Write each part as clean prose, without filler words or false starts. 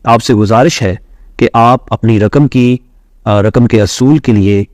आपसे गुजारिश है कि आप अपनी रकम के असूल के लिए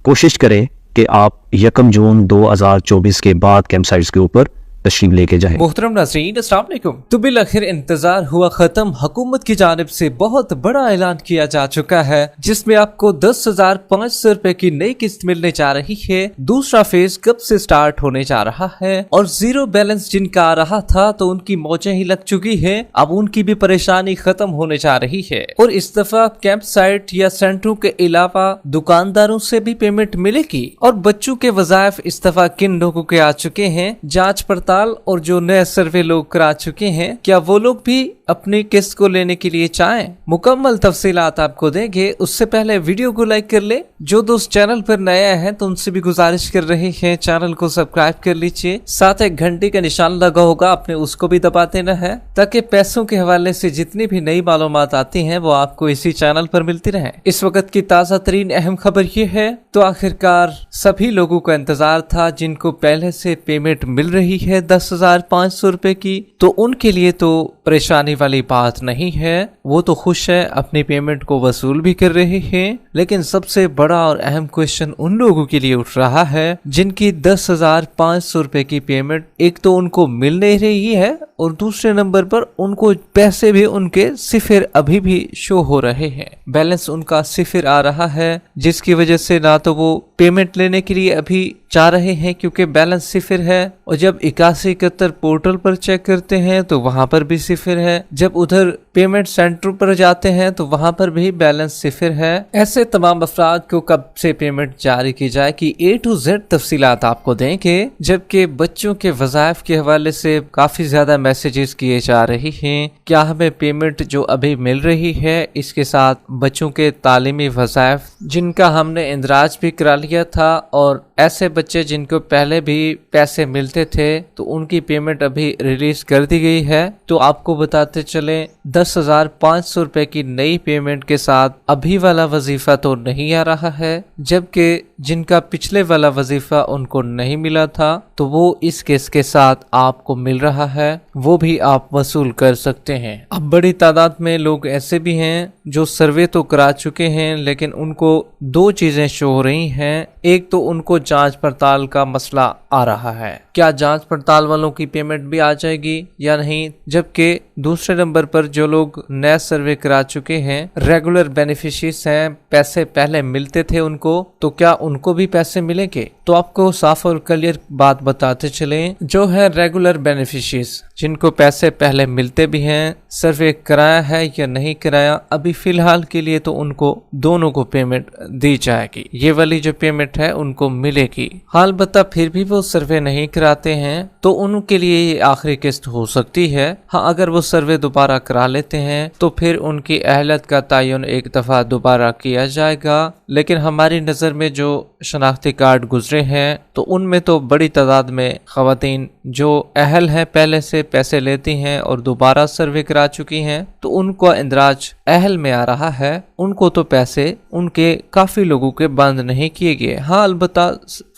कोशिश करें कि आप 1 जून 2024 के बाद कैंप साइट्स के ऊपर तशरीफ लेके जाए। मोहतरम नाज़रीन, अस्सलाम वालेकुम। तो बिलाखिर इंतजार हुआ खत्म। हुकूमत की जानिब से बहुत बड़ा ऐलान किया जा चुका है, जिसमें आपको 10,500 रुपए की नई किस्त मिलने जा रही है। दूसरा फेज कब से स्टार्ट होने जा रहा है और जीरो बैलेंस जिनका आ रहा था तो उनकी मौजें ही लग चुकी है। अब उनकी भी परेशानी खत्म होने जा रही है और इस दफा कैंप साइट या सेंटरों के अलावा दुकानदारों से भी पेमेंट मिलेगी। और बच्चों के वज़ाइफ इस दफा किन लोगों के आ चुके हैं, जाँच पड़ताल और जो नए सर्वे लोग करा चुके हैं, क्या वो लोग भी अपनी किस्त को लेने के लिए चाहें? मुकम्मल तफसीलात आपको देंगे। उससे पहले वीडियो को लाइक कर ले। जो दोस्त चैनल पर नया है तो उनसे भी गुजारिश कर रहे हैं चैनल को सब्सक्राइब कर लीजिए। साथ एक घंटे का निशान लगा होगा, आपने उसको भी दबा देना है ताकि पैसों के हवाले से जितनी भी नई मालूमात आती हैं वो आपको इसी चैनल पर मिलती रहे। इस वक्त की ताज़ा तरीन अहम खबर ये है तो आखिरकार सभी लोगों का इंतजार था जिनको पहले से पेमेंट मिल रही है 10,500 रुपए की, तो उनके लिए तो परेशानी वाली बात नहीं है। वो तो खुश है, अपनी पेमेंट को वसूल भी कर रहे हैं। लेकिन सबसे बड़ा और अहम क्वेश्चन उन लोगों के लिए उठ रहा है जिनकी 10,500 रुपए की पेमेंट एक तो उनको मिल नहीं रही है और दूसरे नंबर पर उनको पैसे भी उनके सिफर अभी भी शो हो रहे हैं। बैलेंस उनका सिफर आ रहा है, जिसकी वजह से ना तो वो पेमेंट लेने के लिए अभी चाह रहे हैं क्योंकि बैलेंस सिफर है, और जब 8171 पोर्टल पर चेक करते हैं तो वहां पर भी सिफर है। जब उधर पेमेंट सेंटर पर जाते हैं तो वहां पर भी बैलेंस सिफर है। ऐसे तमाम अफराद को कब से पेमेंट जारी की जाए कि A to Z तफसीलात आपको देंगे। जबकि बच्चों के वज़ाइफ के हवाले से काफी ज्यादा मैसेजेस किए जा रहे हैं, क्या हमें पेमेंट जो अभी मिल रही है इसके साथ बच्चों के तालीमी वज़ाइफ जिनका हमने इंदराज भी करा लिया था और ऐसे बच्चे जिनको पहले भी पैसे मिलते थे तो उनकी पेमेंट अभी रिलीज कर दी गई है। तो आपको बताते चले 10,500 रुपए की नई पेमेंट के साथ अभी वाला वजीफा तो नहीं आ रहा है, जबकि जिनका पिछले वाला वजीफा उनको नहीं मिला था तो वो इस केस के साथ आपको मिल रहा है, वो भी आप वसूल कर सकते हैं। अब बड़ी तादाद में लोग ऐसे भी हैं जो सर्वे तो करा चुके हैं लेकिन उनको दो चीजें शो हो रही हैं। एक तो उनको जांच पड़ताल का मसला आ रहा है, क्या जांच पड़ताल वालों की पेमेंट भी आ जाएगी या नहीं। जबकि दूसरे नंबर पर जो लोग नया सर्वे करा चुके हैं, रेगुलर बेनिफिशियरीज हैं, पैसे पहले मिलते थे उनको, तो क्या उनको भी पैसे मिलेंगे? तो आपको साफ और क्लियर बात बताते चलें, जो है रेगुलर बेनिफिशियरीज जिनको पैसे पहले मिलते भी हैं, सर्वे कराया है या नहीं कराया, अभी फिलहाल के लिए तो उनको दोनों को पेमेंट दी जाएगी। ये वाली जो पेमेंट है उनको मिलेगी। अलबत्ता फिर भी वो सर्वे नहीं कराते हैं तो उनके लिए ये आखिरी किस्त हो सकती है। हाँ, अगर वो सर्वे दोबारा करा लेते हैं तो फिर उनकी अहलियत का तयन एक दफा दोबारा किया जाएगा। लेकिन हमारी नजर में जो शनाख्ती कार्ड गुजरे हैं तो उनमें तो बड़ी तादाद में खवातीन जो अहल हैं, पहले से पैसे लेती हैं और दोबारा सर्वे करा चुकी हैं, तो उनको इंदराज अहल में आ रहा है। उनको तो पैसे उनके काफी लोगों के बंद नहीं किए गए। हाँ, अलबत्ता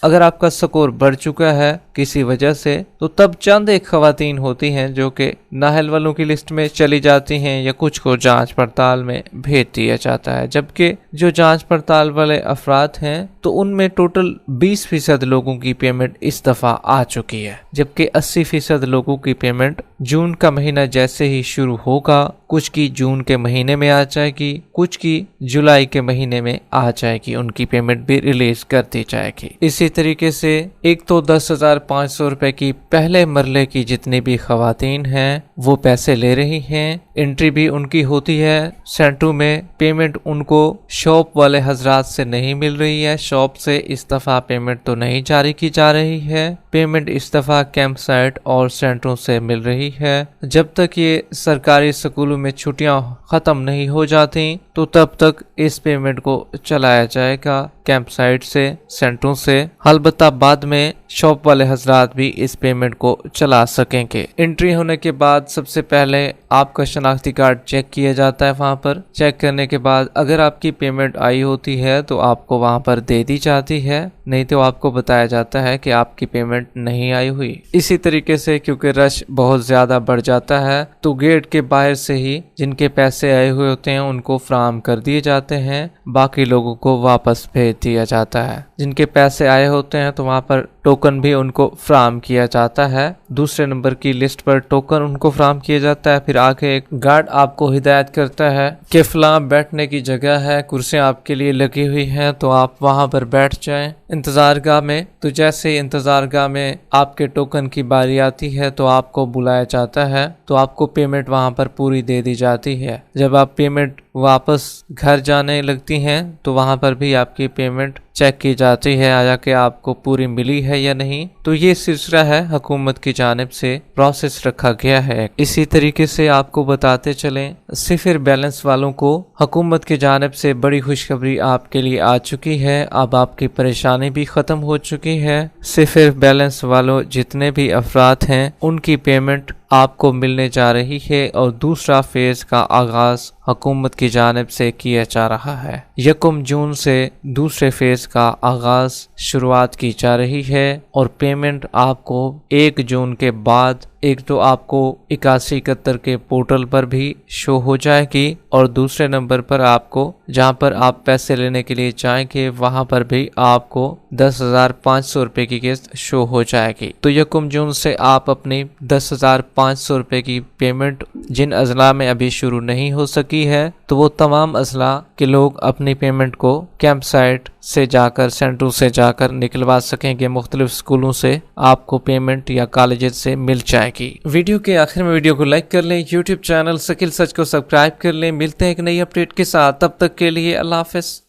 अगर आपका स्कोर बढ़ चुका है किसी वजह से तो तब चंद एक खवातीन होती हैं जो कि नाहल वालों की लिस्ट में चली जाती हैं या कुछ को जांच पड़ताल में भेज दिया जाता है। जबकि जो जांच पड़ताल वाले अफराद हैं तो उनमें टोटल 20% लोगों की पेमेंट इस दफा आ चुकी है, जबकि 80% लोगों की पेमेंट जून का महीना जैसे ही शुरू होगा, कुछ की जून के महीने में आ जाएगी, कुछ की जुलाई के महीने में आ जाएगी, उनकी पेमेंट भी रिलीज कर दी जाएगी। इसी तरीके से एक तो 10,500 रुपए की पहले मरले की जितनी भी खवातीन हैं वो पैसे ले रही हैं, एंट्री भी उनकी होती है सेंटू में। पेमेंट उनको शॉप वाले हजरात से नहीं मिल रही है, शॉप से इस दफा पेमेंट तो नहीं जारी की जा रही है। पेमेंट इस दफा कैंप साइट और सेंटरों से मिल रही है। जब तक ये सरकारी स्कूलों में छुट्टियां खत्म नहीं हो जाती तो तब तक इस पेमेंट को चलाया जाएगा कैंप साइट से, सेंटरों से। अलबत्ता बाद में शॉप वाले हजरात भी इस पेमेंट को चला सकेंगे। एंट्री होने के बाद सबसे पहले आपका शनाख्ती कार्ड चेक किया जाता है। वहां पर चेक करने के बाद अगर आपकी पेमेंट आई होती है तो आपको वहां पर दे दी जाती है। नहीं तो आपको बताया जाता है कि आपकी पेमेंट नहीं आई हुई। इसी तरीके से क्योंकि रश बहुत ज्यादा बढ़ जाता है तो गेट के बाहर से ही जिनके पैसे आए हुए होते हैं उनको फ्राहम कर दिए जाते हैं, बाकी लोगों को वापस भेज दिया जाता है। जिनके पैसे आए होते हैं तो वहाँ पर टोकन भी उनको फ्राहम किया जाता है। दूसरे नंबर की लिस्ट पर टोकन उनको फ्राहम किया जाता है। फिर आगे एक गार्ड आपको हिदायत करता है कि फलां बैठने की जगह है, कुर्सियां आपके लिए लगी हुई हैं तो आप वहां पर बैठ जाएं इंतजारगाह में। तो जैसे इंतजारगाह में आपके टोकन की बारी आती है तो आपको बुलाया जाता है, तो आपको पेमेंट वहां पर पूरी दे दी जाती है। जब आप पेमेंट वापस घर जाने लगती हैं तो वहां पर भी आपकी पेमेंट चेक की जाती है आया कि आपको पूरी मिली है या नहीं। तो ये सिलसिला है हुकूमत की जानिब से प्रोसेस रखा गया है। इसी तरीके से आपको बताते चलें, सिफर बैलेंस वालों को हुकूमत की जानिब से बड़ी खुशखबरी आपके लिए आ चुकी है। अब आपकी परेशानी भी खत्म हो चुकी है। सिफर बैलेंस वालों जितने भी अफराद हैं उनकी पेमेंट आपको मिलने जा रही है और दूसरा फेज का आगाज हुकूमत की जानिब से किया जा रहा है। 1 जून से दूसरे फेज का आगाज शुरुआत की जा रही है और पेमेंट आपको 1 जून के बाद एक तो आपको 8171 के पोर्टल पर भी शो हो जाएगी और दूसरे नंबर पर आपको जहां पर आप पैसे लेने के लिए जाएंगे वहां पर भी आपको 10,500 रुपए की किस्त शो हो जाएगी। तो 1 जून से आप अपनी 10,500 रुपए की पेमेंट जिन अजला में अभी शुरू नहीं हो सकी है तो वो तमाम अजला के लोग अपनी पेमेंट को कैंप साइट से जाकर, सेंटरों से जाकर निकलवा सकेंगे। मुख्तलिफ स्कूलों से आपको पेमेंट या कॉलेज से मिल जाएगी। वीडियो के आखिर में वीडियो को लाइक कर लें, यूट्यूब चैनल शकील सच को सब्सक्राइब कर लें। मिलते हैं एक नई अपडेट के साथ, तब तक के लिए अल्लाह हाफिज।